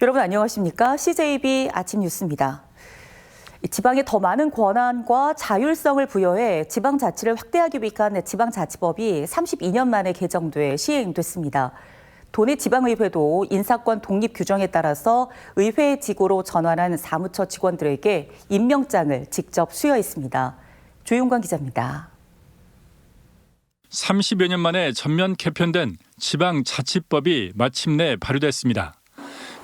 여러분 안녕하십니까? CJB 아침 뉴스입니다. 지방에 더 많은 권한과 자율성을 부여해 지방자치를 확대하기 위한 지방자치법이 32년 만에 개정돼 시행됐습니다. 도내 지방의회도 인사권 독립 규정에 따라서 의회 지구로 전환한 사무처 직원들에게 임명장을 직접 수여했습니다. 조윤광 기자입니다. 30여 년 만에 전면 개편된 지방자치법이 마침내 발효됐습니다.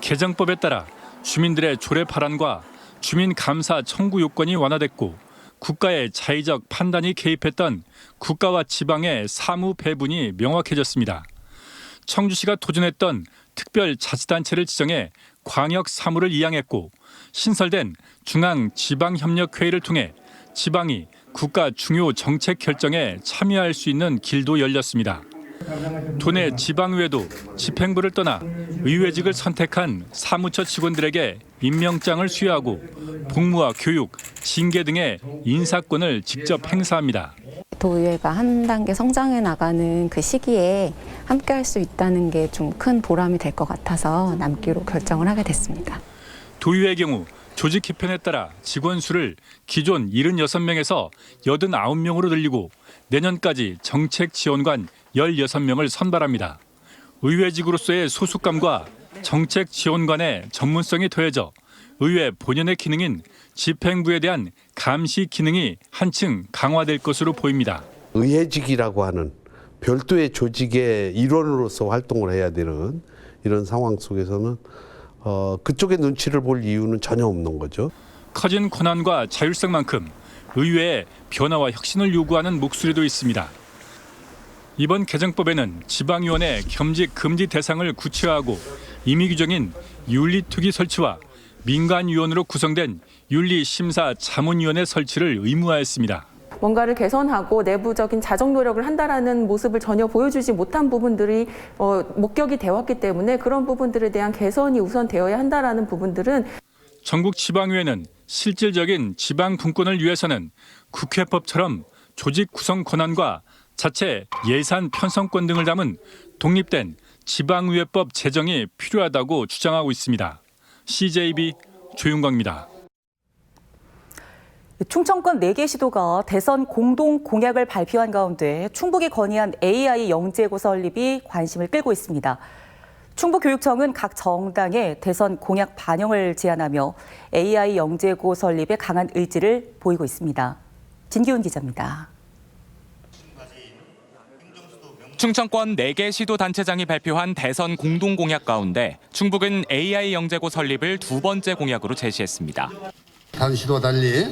개정법에 따라 주민들의 조례 발안과 주민 감사 청구 요건이 완화됐고 국가의 자의적 판단이 개입했던 국가와 지방의 사무 배분이 명확해졌습니다. 청주시가 도전했던 특별자치단체를 지정해 광역 사무를 이양했고 신설된 중앙지방협력회의를 통해 지방이 국가 중요 정책 결정에 참여할 수 있는 길도 열렸습니다. 도내 지방의회도 집행부를 떠나 의회직을 선택한 사무처 직원들에게 임명장을 수여하고 복무와 교육, 징계 등의 인사권을 직접 행사합니다. 도의회가 한 단계 성장해 나가는 그 시기에 함께 할 수 있다는 게 좀 큰 보람이 될 것 같아서 남기로 결정을 하게 됐습니다. 도의회의 경우 조직 개편에 따라 직원 수를 기존 76명에서 89명으로 늘리고 내년까지 정책 지원관 16명을 선발합니다. 의회직으로서의 소속감과 정책 지원관의 전문성이 더해져 의회 본연의 기능인 집행부에 대한 감시 기능이 한층 강화될 것으로 보입니다. 의회직이라고 하는 별도의 조직의 일원으로서 활동을 해야 되는 이런 상황 속에서는 그쪽의 눈치를 볼 이유는 전혀 없는 거죠. 커진 권한과 자율성만큼 의회의 변화와 혁신을 요구하는 목소리도 있습니다. 이번 개정법에는 지방위원회 겸직 금지 대상을 구체화하고 임의 규정인 윤리특위 설치와 민간위원으로 구성된 윤리심사자문위원회 설치를 의무화했습니다. 뭔가를 개선하고 내부적인 자정 노력을 한다라는 모습을 전혀 보여주지 못한 부분들이 목격이 되었기 때문에 그런 부분들에 대한 개선이 우선 되어야 한다라는 부분들은 전국 지방의회는 실질적인 지방 분권을 위해서는 국회법처럼 조직 구성 권한과 자체 예산 편성권 등을 담은 독립된 지방의회법 제정이 필요하다고 주장하고 있습니다. CJB 조윤광입니다. 충청권 4개 시도가 대선 공동 공약을 발표한 가운데 충북이 건의한 AI 영재고 설립이 관심을 끌고 있습니다. 충북교육청은 각 정당의 대선 공약 반영을 제안하며 AI 영재고 설립에 강한 의지를 보이고 있습니다. 진기훈 기자입니다. 충청권 4개 시도단체장이 발표한 대선 공동공약 가운데 충북은 AI 영재고 설립을 두 번째 공약으로 제시했습니다. 다른 시도와 달리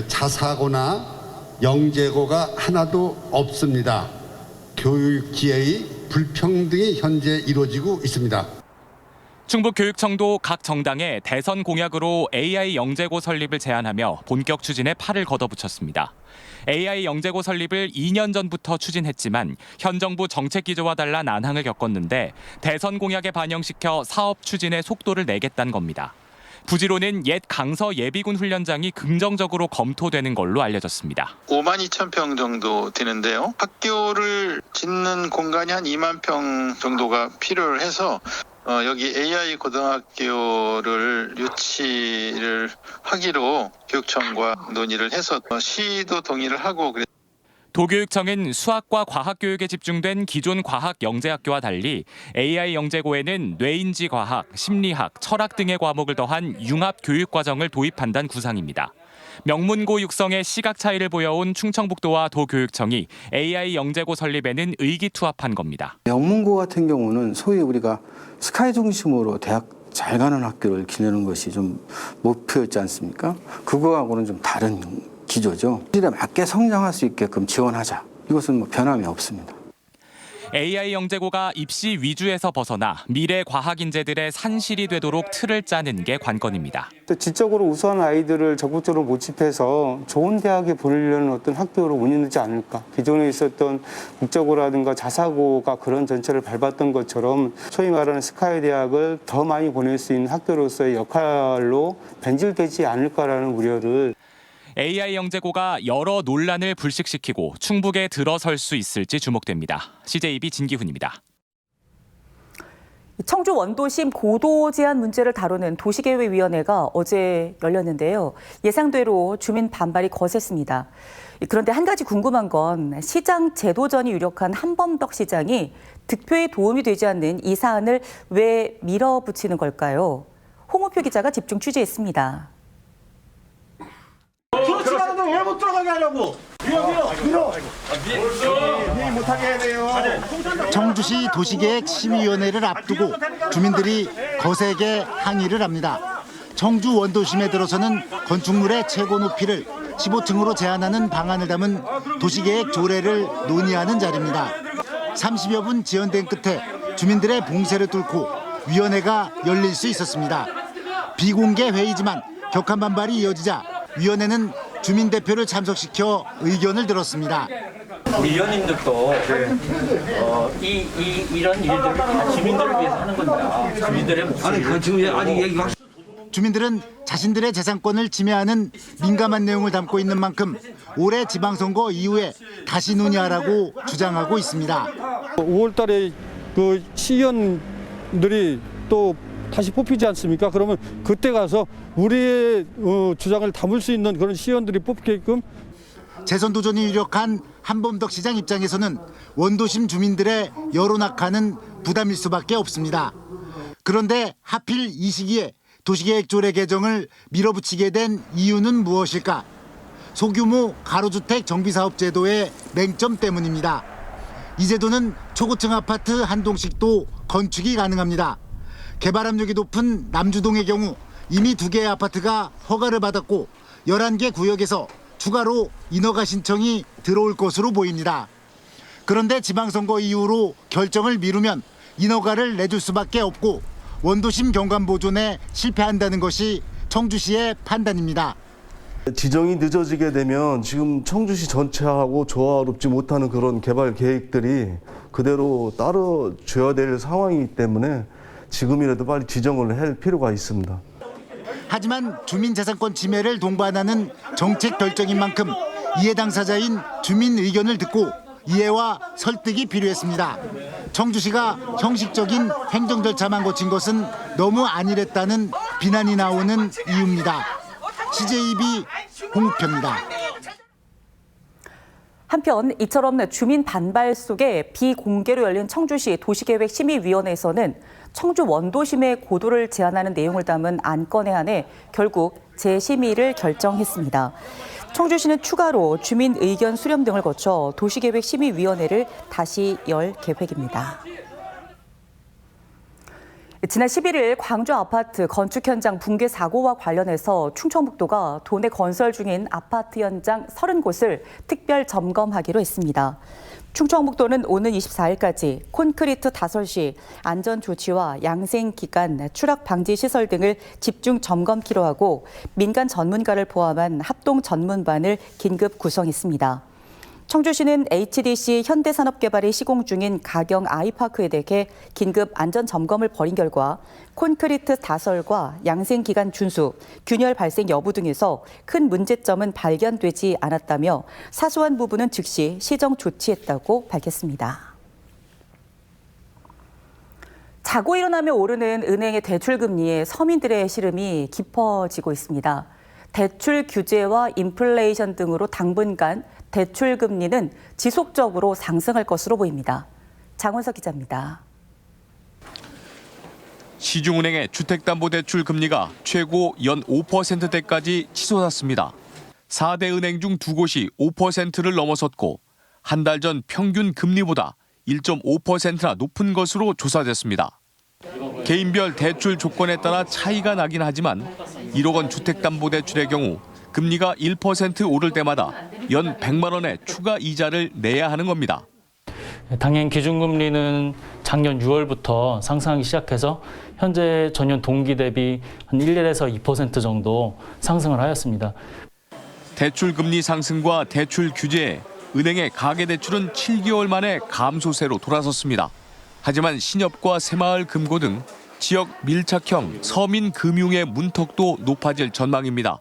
자사고나 영재고가 하나도 없습니다. 교육 기회의 불평등이 현재 이루어지고 있습니다. 충북교육청도 각 정당에 대선 공약으로 AI 영재고 설립을 제안하며 본격 추진에 팔을 걷어붙였습니다. AI 영재고 설립을 2년 전부터 추진했지만 현 정부 정책 기조와 달라 난항을 겪었는데 대선 공약에 반영시켜 사업 추진에 속도를 내겠다는 겁니다. 부지로는 옛 강서 예비군 훈련장이 긍정적으로 검토되는 걸로 알려졌습니다. 5만 2천 평 정도 되는데요. 학교를 짓는 공간이 한 2만 평 정도가 필요해서 여기 AI 고등학교를 유치를 하기로 교육청과 논의를 해서 시도 동의를 하고 도교육청은 수학과 과학교육에 집중된 기존 과학 영재학교와 달리 AI 영재고에는 뇌인지 과학, 심리학, 철학 등의 과목을 더한 융합 교육 과정을 도입한다는 구상입니다. 명문고 육성의 시각 차이를 보여온 충청북도와 도교육청이 AI 영재고 설립에는 의기투합한 겁니다. 명문고 같은 경우는 소위 우리가 스카이 중심으로 대학 잘 가는 학교를 기르는 것이 좀 목표였지 않습니까? 그거하고는 좀 다른 기조죠. 시대에 맞게 성장할 수 있게끔 지원하자. 이것은 변함이 없습니다. AI 영재고가 입시 위주에서 벗어나 미래 과학 인재들의 산실이 되도록 틀을 짜는 게 관건입니다. 지적으로 우수한 아이들을 적극적으로 모집해서 좋은 대학에 보내려는 어떤 학교로 운영되지 않을까. 기존에 있었던 국제고라든가 자사고가 그런 전체를 밟았던 것처럼 소위 말하는 스카이 대학을 더 많이 보낼 수 있는 학교로서의 역할로 변질되지 않을까라는 우려를 AI 영재고가 여러 논란을 불식시키고 충북에 들어설 수 있을지 주목됩니다. CJB 진기훈입니다. 청주 원도심 고도 제한 문제를 다루는 도시계획위원회가 어제 열렸는데요. 예상대로 주민 반발이 거셌습니다. 그런데 한 가지 궁금한 건 시장 제도전이 유력한 한범덕 시장이 득표에 도움이 되지 않는 이 사안을 왜 밀어붙이는 걸까요? 홍우표 기자가 집중 취재했습니다. 그렇지 않은데 왜 못 들어가게 하려고? 밀어. 못하게 해야 돼요. 청주시 도시계획심의위원회를 앞두고 주민들이 거세게 항의를 합니다. 청주 원도심에 들어서는 건축물의 최고 높이를 15층으로 제한하는 방안을 담은 도시계획 조례를 논의하는 자리입니다. 30여 분 지연된 끝에 주민들의 봉쇄를 뚫고 위원회가 열릴 수 있었습니다. 비공개 회의지만 격한 반발이 이어지자 위원회는 주민 대표를 참석시켜 의견을 들었습니다. 우리 위원님들도 이런 일들을 다 주민들을 위해서 하는 겁니다. 주민들의 목소리를. 주민들은 자신들의 재산권을 침해하는 민감한 내용을 담고 있는 만큼 올해 지방선거 이후에 다시 논의하라고 주장하고 있습니다. 5월 달에 그 시의원들이 또 다시 뽑히지 않습니까? 그러면 그때 가서 우리의 주장을 담을 수 있는 그런 시의원들이 뽑게끔. 재선 도전이 유력한 한범덕 시장 입장에서는 원도심 주민들의 여론 악화는 부담일 수밖에 없습니다. 그런데 하필 이 시기에 도시계획조례 개정을 밀어붙이게 된 이유는 무엇일까? 소규모 가로주택 정비사업 제도의 맹점 때문입니다. 이 제도는 초고층 아파트 한 동씩도 건축이 가능합니다. 개발 압력이 높은 남주동의 경우 이미 2개의 아파트가 허가를 받았고 11개 구역에서 추가로 인허가 신청이 들어올 것으로 보입니다. 그런데 지방선거 이후로 결정을 미루면 인허가를 내줄 수밖에 없고 원도심 경관 보존에 실패한다는 것이 청주시의 판단입니다. 지정이 늦어지게 되면 지금 청주시 전체하고 조화롭지 못하는 그런 개발 계획들이 그대로 따라줘야 될 상황이기 때문에 지금이라도 빨리 지정을 할 필요가 있습니다. 하지만 주민재산권 침해를 동반하는 정책 결정인 만큼 이해 당사자인 주민 의견을 듣고 이해와 설득이 필요했습니다. 청주시가 형식적인 행정 절차만 거친 것은 너무 안일했다는 비난이 나오는 이유입니다. CJB 홍우표입니다. 한편 이처럼 주민 반발 속에 비공개로 열린 청주시 도시계획심의위원회에서는 청주 원도심의 고도를 제한하는 내용을 담은 안건에 한해 결국 재심의를 결정했습니다. 청주시는 추가로 주민 의견 수렴 등을 거쳐 도시계획심의위원회를 다시 열 계획입니다. 지난 11일 광주 아파트 건축 현장 붕괴 사고와 관련해서 충청북도가 도내 건설 중인 아파트 현장 30곳을 특별 점검하기로 했습니다. 충청북도는 오는 24일까지 콘크리트 다설시, 안전조치와 양생기간, 추락 방지 시설 등을 집중 점검키로 하고 민간 전문가를 포함한 합동 전문반을 긴급 구성했습니다. 청주시는 HDC 현대산업개발이 시공 중인 가경 아이파크에 대해 긴급 안전점검을 벌인 결과 콘크리트 다설과 양생기간 준수, 균열 발생 여부 등에서 큰 문제점은 발견되지 않았다며 사소한 부분은 즉시 시정 조치했다고 밝혔습니다. 자고 일어나며 오르는 은행의 대출금리에 서민들의 시름이 깊어지고 있습니다. 대출 규제와 인플레이션 등으로 당분간 대출 금리는 지속적으로 상승할 것으로 보입니다. 장원석 기자입니다. 시중은행의 주택담보대출 금리가 최고 연 5%대까지 치솟았습니다. 4대 은행 중 2곳이 5%를 넘어섰고 한 달 전 평균 금리보다 1.5%나 높은 것으로 조사됐습니다. 개인별 대출 조건에 따라 차이가 나긴 하지만 1억 원 주택담보대출의 경우 금리가 1% 오를 때마다 연 100만 원의 추가 이자를 내야 하는 겁니다. 당연 기준금리는 작년 6월부터 상승하기 시작해서 현재 전년 동기 대비 한 1에서 2% 정도 상승을 하였습니다. 대출 금리 상승과 대출 규제에 은행의 가계대출은 7개월 만에 감소세로 돌아섰습니다. 하지만 신협과 새마을 금고 등 지역 밀착형 서민 금융의 문턱도 높아질 전망입니다.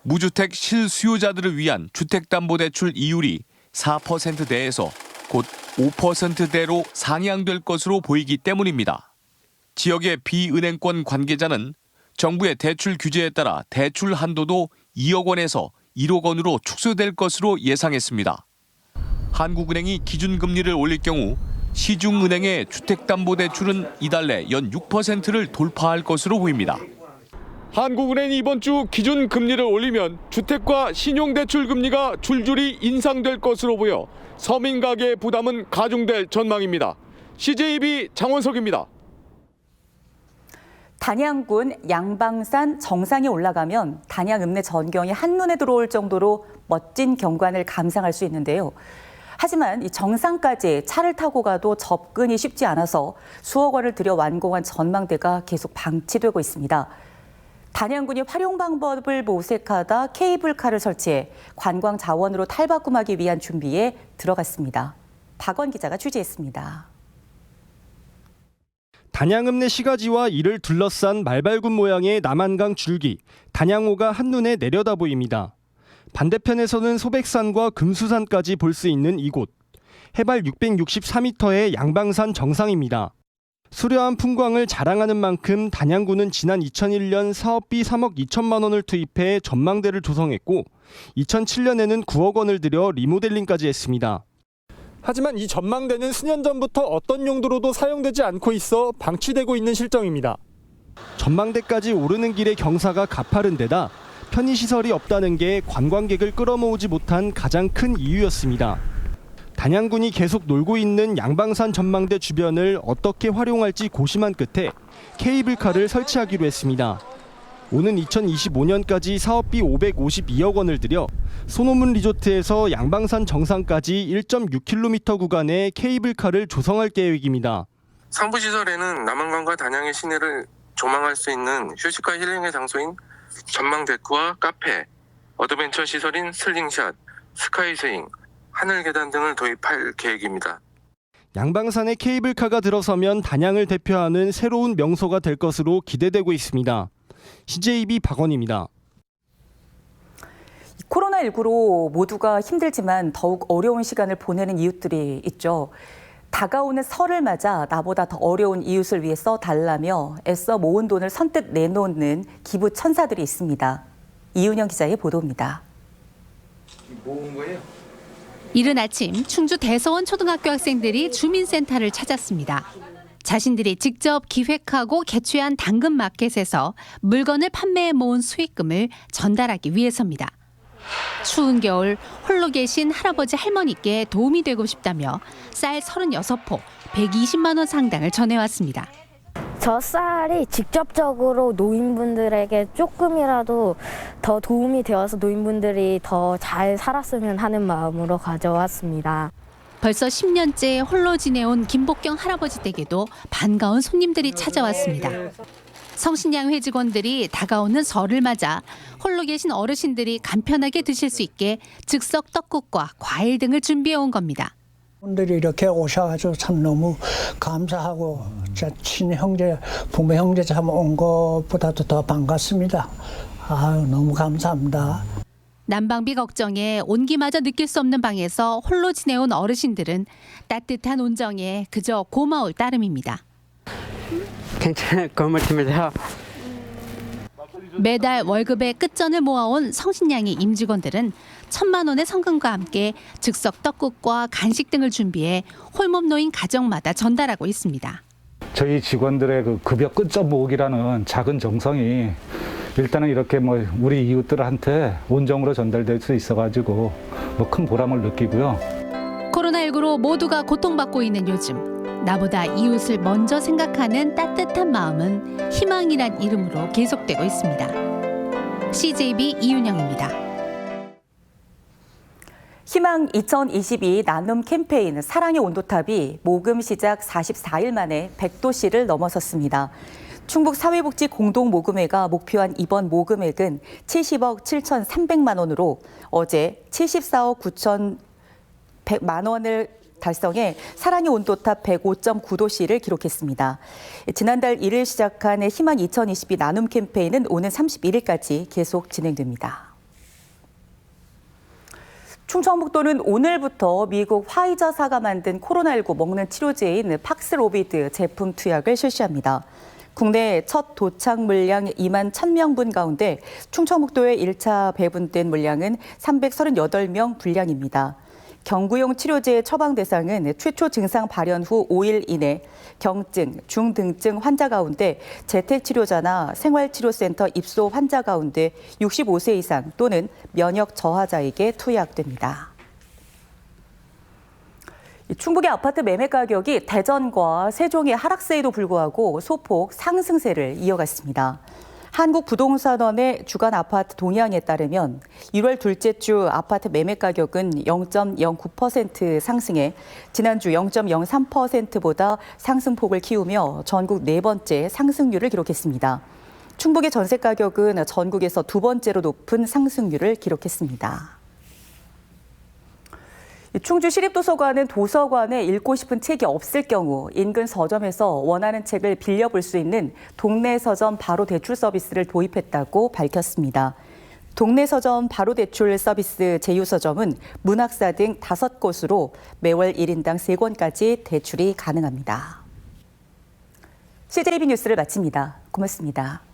무주택 실수요자들을 위한 주택담보대출 이율이 4%대에서 곧 5%대로 상향될 것으로 보이기 때문입니다. 지역의 비은행권 관계자는 정부의 대출 규제에 따라 대출 한도도 2억 원에서 1억 원으로 축소될 것으로 예상했습니다. 한국은행이 기준금리를 올릴 경우 시중은행의 주택담보대출은 이달 내 연 6%를 돌파할 것으로 보입니다. 한국은행이 이번 주 기준금리를 올리면 주택과 신용대출 금리가 줄줄이 인상될 것으로 보여 서민 가계의 부담은 가중될 전망입니다. CJB 장원석입니다. 단양군 양방산 정상에 올라가면 단양 읍내 전경이 한눈에 들어올 정도로 멋진 경관을 감상할 수 있는데요. 하지만 이 정상까지 차를 타고 가도 접근이 쉽지 않아서 수억 원을 들여 완공한 전망대가 계속 방치되고 있습니다. 단양군이 활용 방법을 모색하다 케이블카를 설치해 관광 자원으로 탈바꿈하기 위한 준비에 들어갔습니다. 박원 기자가 취재했습니다. 단양읍내 시가지와 이를 둘러싼 말발굽 모양의 남한강 줄기, 단양호가 한눈에 내려다 보입니다. 반대편에서는 소백산과 금수산까지 볼 수 있는 이곳. 해발 664m의 양방산 정상입니다. 수려한 풍광을 자랑하는 만큼 단양군은 지난 2001년 사업비 3억 2천만 원을 투입해 전망대를 조성했고 2007년에는 9억 원을 들여 리모델링까지 했습니다. 하지만 이 전망대는 수년 전부터 어떤 용도로도 사용되지 않고 있어 방치되고 있는 실정입니다. 전망대까지 오르는 길의 경사가 가파른 데다 편의시설이 없다는 게 관광객을 끌어모으지 못한 가장 큰 이유였습니다. 단양군이 계속 놀고 있는 양방산 전망대 주변을 어떻게 활용할지 고심한 끝에 케이블카를 설치하기로 했습니다. 오는 2025년까지 사업비 552억 원을 들여 소노문 리조트에서 양방산 정상까지 1.6km 구간에 케이블카를 조성할 계획입니다. 상부시설에는 남한강과 단양의 시내를 조망할 수 있는 휴식과 힐링의 장소인 전망데크와 카페, 어드벤처 시설인 슬링샷, 스카이스윙, 하늘 계단 등을 도입할 계획입니다. 양방산에 케이블카가 들어서면 단양을 대표하는 새로운 명소가 될 것으로 기대되고 있습니다. CJB 박원입니다. 코로나19로 모두가 힘들지만 더욱 어려운 시간을 보내는 이웃들이 있죠. 다가오는 설을 맞아 나보다 더 어려운 이웃을 위해 써달라며 애써 모은 돈을 선뜻 내놓는 기부 천사들이 있습니다. 이윤영 기자의 보도입니다. 모은 거예요? 이른 아침 충주 대서원 초등학교 학생들이 주민센터를 찾았습니다. 자신들이 직접 기획하고 개최한 당근 마켓에서 물건을 판매해 모은 수익금을 전달하기 위해서입니다. 추운 겨울 홀로 계신 할아버지 할머니께 도움이 되고 싶다며 쌀 36포, 120만 원 상당을 전해왔습니다. 저 쌀이 직접적으로 노인분들에게 조금이라도 더 도움이 되어서 노인분들이 더 잘 살았으면 하는 마음으로 가져왔습니다. 벌써 10년째 홀로 지내온 김복경 할아버지 댁에도 반가운 손님들이 찾아왔습니다. 성신양회 직원들이 다가오는 설을 맞아 홀로 계신 어르신들이 간편하게 드실 수 있게 즉석 떡국과 과일 등을 준비해 온 겁니다. 분들이 이렇게 오셔가지고 참 너무 감사하고 친형제, 부모 형제자매 온 것보다도 더 반갑습니다. 아유, 너무 감사합니다. 난방비 걱정에 온기마저 느낄 수 없는 방에서 홀로 지내온 어르신들은 따뜻한 온정에 그저 고마울 따름입니다. 괜찮아요. 고맙습니다. 매달 월급의 끝전을 모아온 성신양의 임직원들은 1,000만 원의 성금과 함께 즉석 떡국과 간식 등을 준비해 홀몸 노인 가정마다 전달하고 있습니다. 저희 직원들의 그 급여 끝점 모으기라는 작은 정성이 일단은 이렇게 우리 이웃들한테 온정으로 전달될 수 있어가지고 큰 보람을 느끼고요. 코로나19로 모두가 고통받고 있는 요즘 나보다 이웃을 먼저 생각하는 따뜻한 마음은 희망이란 이름으로 계속되고 있습니다. CJB 이윤영입니다. 희망 2022 나눔 캠페인 사랑의 온도탑이 모금 시작 44일 만에 100도씨를 넘어섰습니다. 충북 사회복지 공동모금회가 목표한 이번 모금액은 70억 7,300만 원으로 어제 74억 9,100만 원을 달성해 사랑의 온도탑 105.9도씨를 기록했습니다. 지난달 1일 시작한 희망 2022 나눔 캠페인은 오는 31일까지 계속 진행됩니다. 충청북도는 오늘부터 미국 화이자사가 만든 코로나19 먹는 치료제인 팍스로비드 제품 투약을 실시합니다. 국내 첫 도착 물량 2만 1,000명분 가운데 충청북도에 1차 배분된 물량은 338명 분량입니다. 경구용 치료제의 처방 대상은 최초 증상 발현 후 5일 이내 경증, 중등증 환자 가운데 재택치료자나 생활치료센터 입소 환자 가운데 65세 이상 또는 면역 저하자에게 투약됩니다. 충북의 아파트 매매 가격이 대전과 세종의 하락세에도 불구하고 소폭 상승세를 이어갔습니다. 한국부동산원의 주간 아파트 동향에 따르면 1월 둘째 주 아파트 매매 가격은 0.09% 상승해 지난주 0.03%보다 상승폭을 키우며 전국 네 번째 상승률을 기록했습니다. 충북의 전세 가격은 전국에서 두 번째로 높은 상승률을 기록했습니다. 충주시립도서관은 도서관에 읽고 싶은 책이 없을 경우 인근 서점에서 원하는 책을 빌려볼 수 있는 동네 서점 바로 대출 서비스를 도입했다고 밝혔습니다. 동네 서점 바로 대출 서비스 제휴서점은 문학사 등 5곳으로 매월 1인당 3권까지 대출이 가능합니다. CJB 뉴스를 마칩니다. 고맙습니다.